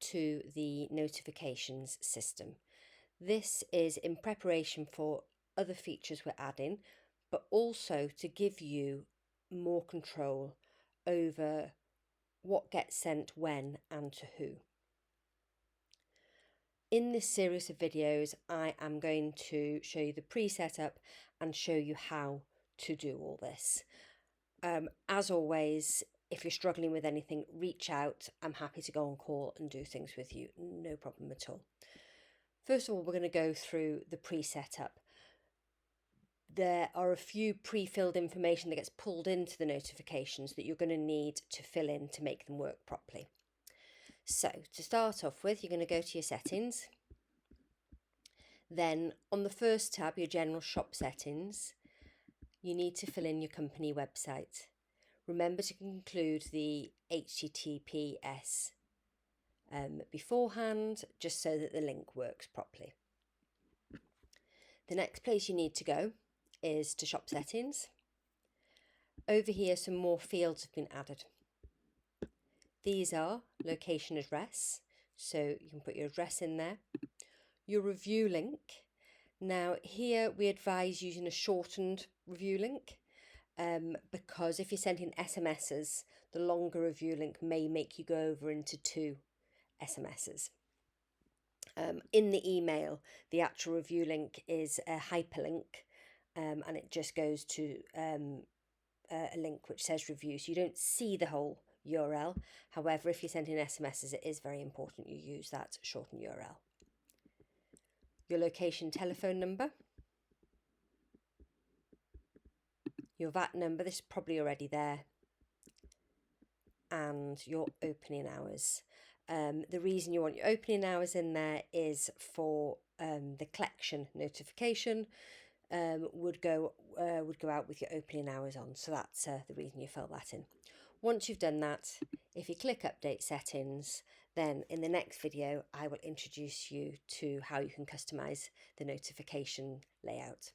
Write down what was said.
to the notifications system. This is in preparation for other features we're adding, but also to give you more control over what gets sent when and to who. In this series of videos, I am going to show you the pre-setup and show you how to do all this. As always, if you're struggling with anything, reach out. I'm happy to go on call and do things with you, no problem at all. First of all, we're going to go through the pre-setup. There are a few pre-filled information that gets pulled into the notifications that you're going to need to fill in to make them work properly. So to start off with, you're going to go to your settings. Then on the first tab, your general shop settings, you need to fill in your company website. Remember to include the HTTPS beforehand, just so that the link works properly. The next place you need to go is to shop settings. Over here, some more fields have been added. These are location address, so you can put your address in there. Your review link. Now here we advise using a shortened review link because if you're sending SMSs, the longer review link may make you go over into 2 SMSs. In the email, the actual review link is a hyperlink and it just goes to a link which says review, so you don't see the whole URL. However, if you're sending SMSs, it is very important you use that shortened URL. Your location telephone number, your VAT number, this is probably already there, and your opening hours. The reason you want your opening hours in there is for the collection notification would go out with your opening hours on, so that's the reason you fill that in. Once you've done that, if you click update settings, then in the next video I will introduce you to how you can customize the notification layout.